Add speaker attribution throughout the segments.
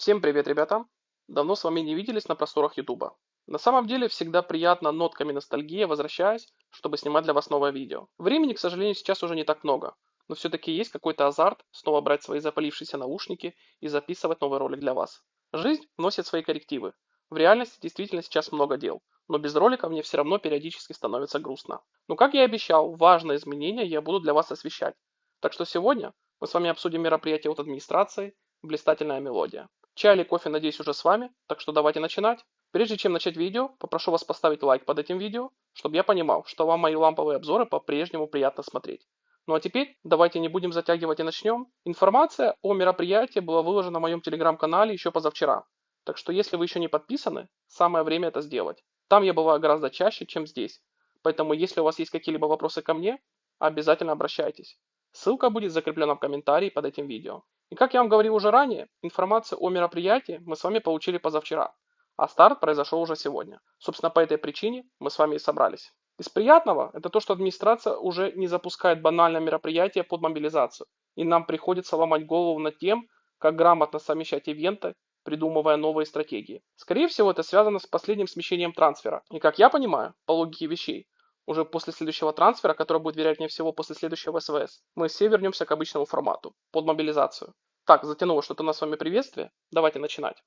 Speaker 1: Всем привет, ребята! Давно с вами не виделись на просторах Ютуба. На самом деле, всегда приятно нотками ностальгии возвращаюсь, чтобы снимать для вас новое видео. Времени, к сожалению, сейчас уже не так много, но все-таки есть какой-то азарт снова брать свои запалившиеся наушники и записывать новый ролик для вас. Жизнь вносит свои коррективы. В реальности действительно сейчас много дел, но без роликов мне все равно периодически становится грустно. Но как я и обещал, важные изменения я буду для вас освещать. Так что сегодня мы с вами обсудим мероприятие от администрации «Блистательная мелодия». Чай или кофе, надеюсь, уже с вами, так что давайте начинать. Прежде чем начать видео, попрошу вас поставить лайк под этим видео, чтобы я понимал, что вам мои ламповые обзоры по-прежнему приятно смотреть. Ну а теперь давайте не будем затягивать и начнем. Информация о мероприятии была выложена в моем телеграм-канале еще позавчера. Так что если вы еще не подписаны, самое время это сделать. Там я бываю гораздо чаще, чем здесь. Поэтому если у вас есть какие-либо вопросы ко мне, обязательно обращайтесь. Ссылка будет закреплена в комментарии под этим видео. И как я вам говорил уже ранее, информацию о мероприятии мы с вами получили позавчера, а старт произошел уже сегодня. Собственно, по этой причине мы с вами и собрались. Из приятного это то, что администрация уже не запускает банальное мероприятие под мобилизацию, и нам приходится ломать голову над тем, как грамотно совмещать ивенты, придумывая новые стратегии. Скорее всего, это связано с последним смещением трансфера. И как я понимаю, по логике вещей, уже после следующего трансфера, который будет вероятнее всего после следующего СВС, мы все вернемся к обычному формату, под мобилизацию. Так, затянуло что-то у нас с вами приветствие. Давайте начинать.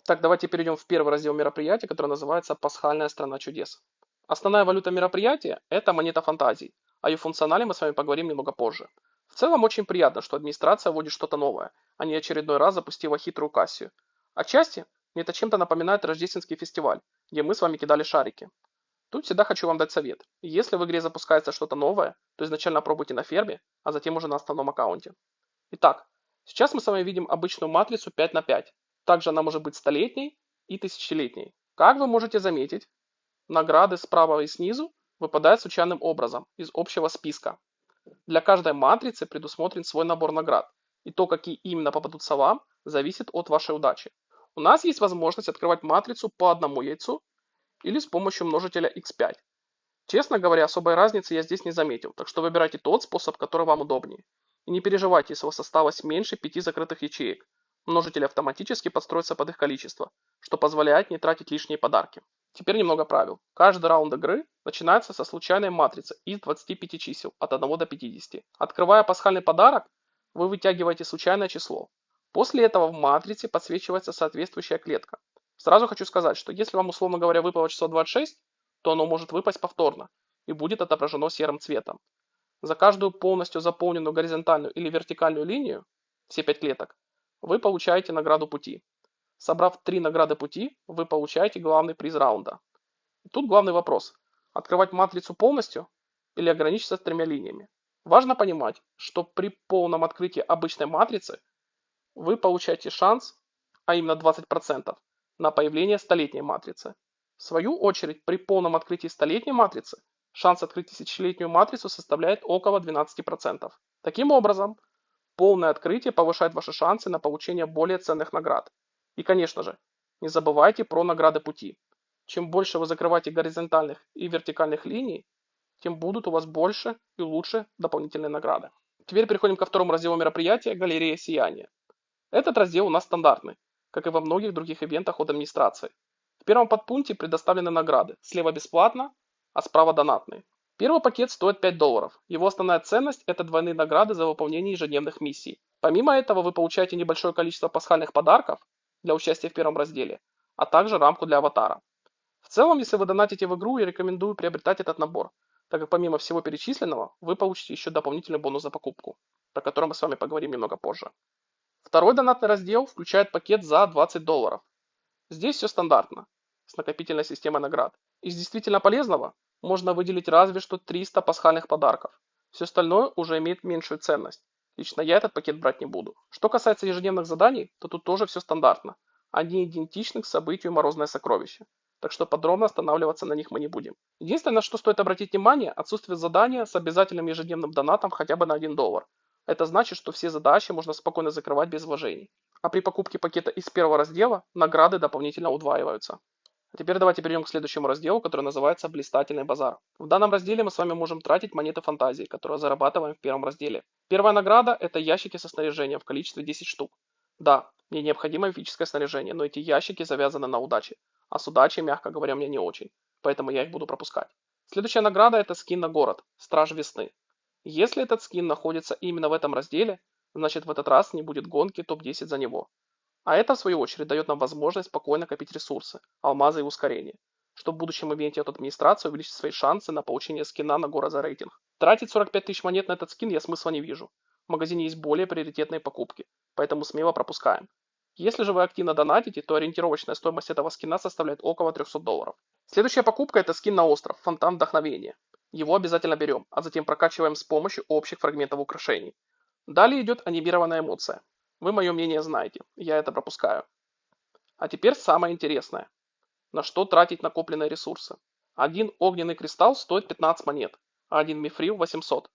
Speaker 1: Так, давайте перейдем в первый раздел мероприятия, который называется «Пасхальная страна чудес». Основная валюта мероприятия – это монета фантазий. О ее функционале мы с вами поговорим немного позже. В целом очень приятно, что администрация вводит что-то новое, а не очередной раз запустила хитрую кассию. Отчасти мне это чем-то напоминает рождественский фестиваль, где мы с вами кидали шарики. Тут всегда хочу вам дать совет. Если в игре запускается что-то новое, то изначально пробуйте на ферме, а затем уже на основном аккаунте. Итак, сейчас мы с вами видим обычную матрицу 5 на 5. Также она может быть столетней и тысячелетней. Как вы можете заметить, награды справа и снизу выпадают случайным образом из общего списка. Для каждой матрицы предусмотрен свой набор наград, и то, какие именно попадутся вам, зависит от вашей удачи. У нас есть возможность открывать матрицу по одному яйцу или с помощью множителя x5. Честно говоря, особой разницы я здесь не заметил, так что выбирайте тот способ, который вам удобнее. И не переживайте, если у вас осталось меньше 5 закрытых ячеек. Множитель автоматически подстроится под их количество, что позволяет не тратить лишние подарки. Теперь немного правил. Каждый раунд игры начинается со случайной матрицы из 25 чисел от 1 до 50. Открывая пасхальный подарок, вы вытягиваете случайное число. После этого в матрице подсвечивается соответствующая клетка. Сразу хочу сказать, что если вам, условно говоря, выпало число 26, то оно может выпасть повторно и будет отображено серым цветом. За каждую полностью заполненную горизонтальную или вертикальную линию, все 5 клеток, вы получаете награду пути. Собрав 3 награды пути, вы получаете главный приз раунда. И тут главный вопрос. Открывать матрицу полностью или ограничиться 3 линиями? Важно понимать, что при полном открытии обычной матрицы вы получаете шанс, а именно 20%, на появление столетней матрицы. В свою очередь, при полном открытии столетней матрицы шанс открыть тысячелетнюю матрицу составляет около 12%. Таким образом, полное открытие повышает ваши шансы на получение более ценных наград. И, конечно же, не забывайте про награды пути. Чем больше вы закрываете горизонтальных и вертикальных линий, тем будут у вас больше и лучше дополнительные награды. Теперь переходим ко второму разделу мероприятия «Галерея сияния». Этот раздел у нас стандартный, как и во многих других ивентах от администрации. В первом подпункте предоставлены награды. Слева бесплатно, а справа донатные. Первый пакет стоит $5. Его основная ценность – это двойные награды за выполнение ежедневных миссий. Помимо этого вы получаете небольшое количество пасхальных подарков для участия в первом разделе, а также рамку для аватара. В целом, если вы донатите в игру, я рекомендую приобретать этот набор, так как помимо всего перечисленного, вы получите еще дополнительный бонус за покупку, про который мы с вами поговорим немного позже. Второй донатный раздел включает пакет за $20. Здесь все стандартно, с накопительной системой наград. Из действительно полезного можно выделить разве что 300 пасхальных подарков. Все остальное уже имеет меньшую ценность. Лично я этот пакет брать не буду. Что касается ежедневных заданий, то тут тоже все стандартно. Они идентичны к событию «Морозное сокровище». Так что подробно останавливаться на них мы не будем. Единственное, на что стоит обратить внимание, отсутствие задания с обязательным ежедневным донатом хотя бы на $1. Это значит, что все задачи можно спокойно закрывать без вложений. А при покупке пакета из первого раздела награды дополнительно удваиваются. А теперь давайте перейдем к следующему разделу, который называется «Блистательный базар». В данном разделе мы с вами можем тратить монеты фантазии, которые зарабатываем в первом разделе. Первая награда – это ящики со снаряжением в количестве 10 штук. Да, Мне необходимо мифическое снаряжение, но эти ящики завязаны на удаче. А с удачей, мягко говоря, мне не очень. Поэтому я их буду пропускать. Следующая награда это скин на город, Страж Весны. Если этот скин находится именно в этом разделе, значит в этот раз не будет гонки топ-10 за него. А это, в свою очередь, дает нам возможность спокойно копить ресурсы, алмазы и ускорение, чтобы в будущем ивенте от администрации увеличить свои шансы на получение скина на город за рейтинг. Тратить 45 тысяч монет на этот скин я смысла не вижу. В магазине есть более приоритетные покупки, поэтому смело пропускаем. Если же вы активно донатите, то ориентировочная стоимость этого скина составляет около $300. Следующая покупка это скин на остров, Фонтан Вдохновения. Его обязательно берем, а затем прокачиваем с помощью общих фрагментов украшений. Далее идет анимированная эмоция. Вы мое мнение знаете, я это пропускаю. А теперь самое интересное. На что тратить накопленные ресурсы? Один огненный кристалл стоит 15 монет, а один мифрил 800.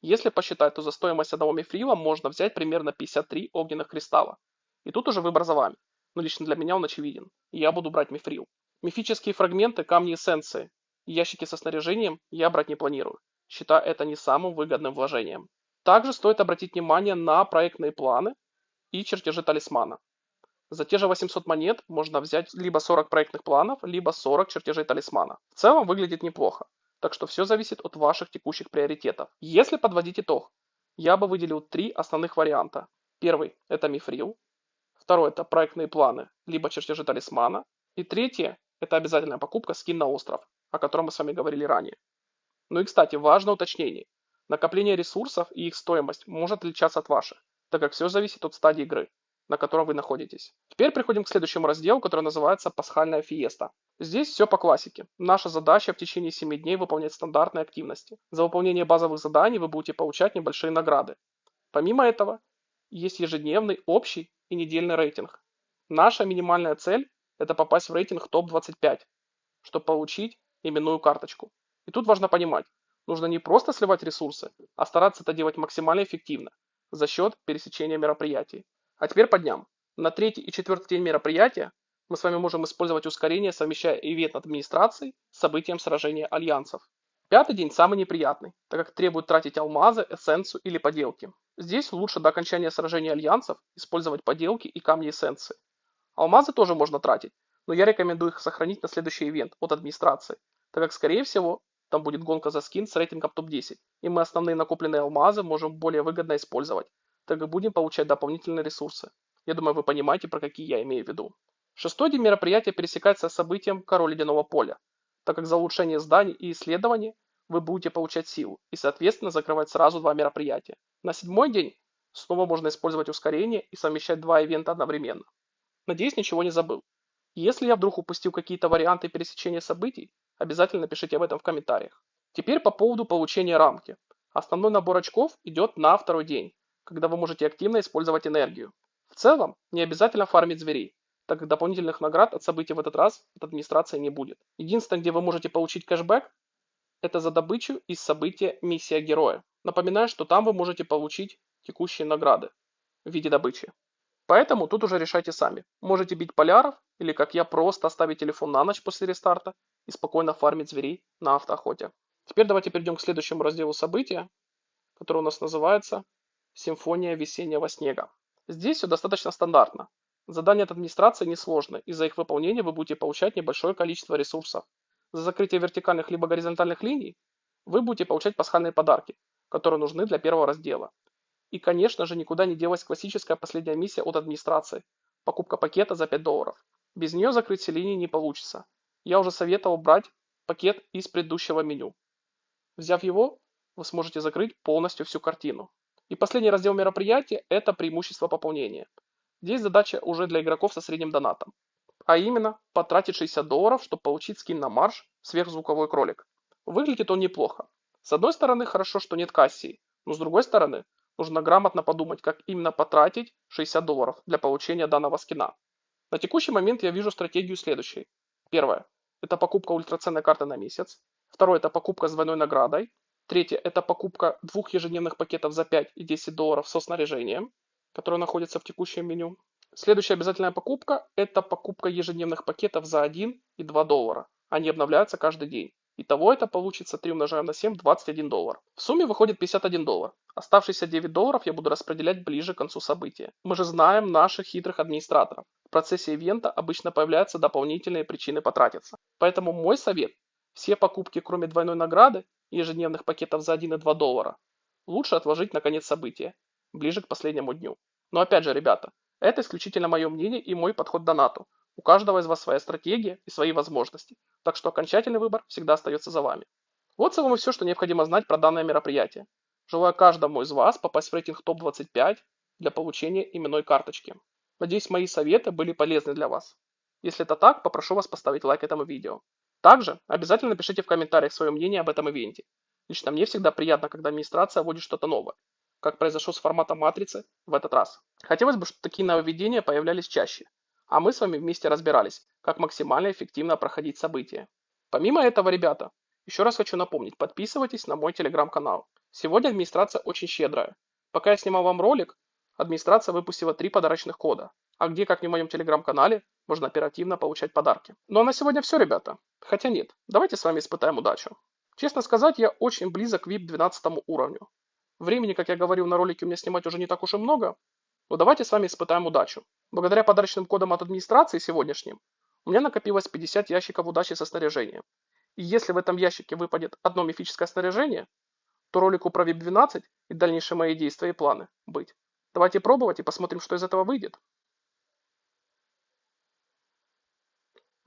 Speaker 1: Если посчитать, то за стоимость одного мифрила можно взять примерно 53 огненных кристалла. И тут уже выбор за вами. Но лично для меня он очевиден. И я буду брать мифрил. Мифические фрагменты, камни эссенции и ящики со снаряжением я брать не планирую. Считаю это не самым выгодным вложением. Также стоит обратить внимание на проектные планы и чертежи талисмана. За те же 800 монет можно взять либо 40 проектных планов, либо 40 чертежей талисмана. В целом выглядит неплохо, так что все зависит от ваших текущих приоритетов. Если подводить итог, я бы выделил три основных варианта. Первый это мифрил, второй это проектные планы, либо чертежи талисмана, и третье это обязательная покупка скин на остров, о котором мы с вами говорили ранее. Ну и кстати, важное уточнение. Накопление ресурсов и их стоимость может отличаться от ваших, так как все зависит от стадии игры, на котором вы находитесь. Теперь переходим к следующему разделу, который называется «Пасхальная фиеста». Здесь все по классике. Наша задача в течение 7 дней выполнять стандартные активности. За выполнение базовых заданий вы будете получать небольшие награды. Помимо этого, есть ежедневный, общий и недельный рейтинг. Наша минимальная цель – это попасть в рейтинг топ-25, чтобы получить именную карточку. И тут важно понимать, нужно не просто сливать ресурсы, а стараться это делать максимально эффективно за счет пересечения мероприятий. А теперь по дням. На третий и четвертый день мероприятия мы с вами можем использовать ускорение, совмещая ивент администрации с событием сражения альянсов. Пятый день самый неприятный, так как требует тратить алмазы, эссенцию или поделки. Здесь лучше до окончания сражения альянсов использовать поделки и камни эссенции. Алмазы тоже можно тратить, но я рекомендую их сохранить на следующий ивент от администрации, так как скорее всего там будет гонка за скин с рейтингом топ-10, и мы основные накопленные алмазы можем более выгодно использовать, так как будем получать дополнительные ресурсы. Я думаю, вы понимаете, про какие я имею в виду. Шестой день мероприятия пересекается с событием Король Ледяного Поля, так как за улучшение зданий и исследования вы будете получать силу и, соответственно, закрывать сразу два мероприятия. На седьмой день снова можно использовать ускорение и совмещать два ивента одновременно. Надеюсь, ничего не забыл. Если я вдруг упустил какие-то варианты пересечения событий, обязательно напишите об этом в комментариях. Теперь по поводу получения рамки. Основной набор очков идет на второй день, когда вы можете активно использовать энергию. В целом, не обязательно фармить зверей, так как дополнительных наград от событий в этот раз от администрации не будет. Единственное, где вы можете получить кэшбэк, это за добычу из события «Миссия героя». Напоминаю, что там вы можете получить текущие награды в виде добычи. Поэтому тут уже решайте сами. Можете бить поляров или, как я, просто оставить телефон на ночь после рестарта и спокойно фармить зверей на автоохоте. Теперь давайте перейдем к следующему разделу события, который у нас называется «Симфония весеннего снега». Здесь все достаточно стандартно. Задания от администрации несложны, и за их выполнение вы будете получать небольшое количество ресурсов. За закрытие вертикальных либо горизонтальных линий вы будете получать пасхальные подарки, которые нужны для первого раздела. И, конечно же, никуда не делась классическая последняя миссия от администрации – покупка пакета за $5. Без нее закрыть все линии не получится. Я уже советовал брать пакет из предыдущего меню. Взяв его, вы сможете закрыть полностью всю картину. И последний раздел мероприятия – это преимущество пополнения. Здесь задача уже для игроков со средним донатом. А именно, потратить $60, чтобы получить скин на марш «Сверхзвуковой кролик». Выглядит он неплохо. С одной стороны, хорошо, что нет кассии, но с другой стороны, нужно грамотно подумать, как именно потратить $60 для получения данного скина. На текущий момент я вижу стратегию следующей. Первое – это покупка ультраценной карты на месяц. Второе – это покупка с двойной наградой. Третье – это покупка двух ежедневных пакетов за $5 и $10 со снаряжением, которые находятся в текущем меню. Следующая обязательная покупка – это покупка ежедневных пакетов за $1 и $2. Они обновляются каждый день. Итого это получится 3 умножаем на 7, 21 доллар. В сумме выходит 51 доллар. Оставшиеся 9 долларов я буду распределять ближе к концу события. Мы же знаем наших хитрых администраторов. В процессе ивента обычно появляются дополнительные причины потратиться. Поэтому мой совет: все покупки, кроме двойной награды и ежедневных пакетов за 1 и 2 доллара, лучше отложить на конец события, ближе к последнему дню. Но опять же, ребята, это исключительно мое мнение и мой подход к донату. У каждого из вас своя стратегия и свои возможности, так что окончательный выбор всегда остается за вами. Вот в целом и все, что необходимо знать про данное мероприятие. Желаю каждому из вас попасть в рейтинг топ-25 для получения именной карточки. Надеюсь, мои советы были полезны для вас. Если это так, попрошу вас поставить лайк этому видео. Также обязательно напишите в комментариях свое мнение об этом ивенте. Лично мне всегда приятно, когда администрация вводит что-то новое, как произошло с форматом матрицы в этот раз. Хотелось бы, чтобы такие нововведения появлялись чаще, а мы с вами вместе разбирались, как максимально эффективно проходить события. Помимо этого, ребята, еще раз хочу напомнить, подписывайтесь на мой телеграм-канал. Сегодня администрация очень щедрая. Пока я снимал вам ролик, администрация выпустила 3 подарочных кода, а где, как не в моем телеграм-канале, можно оперативно получать подарки. Ну а на сегодня все, ребята. Хотя нет, давайте с вами испытаем удачу. Честно сказать, я очень близок к VIP 12 уровню. Времени, как я говорил на ролике, у меня снимать уже не так уж и много, но давайте с вами испытаем удачу. Благодаря подарочным кодам от администрации сегодняшним, у меня накопилось 50 ящиков удачи со снаряжением. И если в этом ящике выпадет одно мифическое снаряжение, то ролику про VIP 12 и дальнейшие мои действия и планы быть. Давайте пробовать и посмотрим, что из этого выйдет.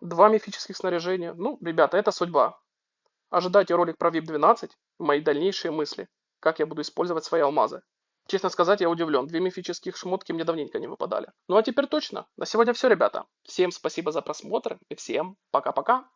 Speaker 1: 2 мифических снаряжения. Ну, ребята, это судьба. Ожидайте ролик про VIP 12 и мои дальнейшие мысли, как я буду использовать свои алмазы. Честно сказать, я удивлен. 2 мифических шмотки мне давненько не выпадали. Ну а теперь точно. На сегодня все, ребята. Всем спасибо за просмотр и всем пока-пока.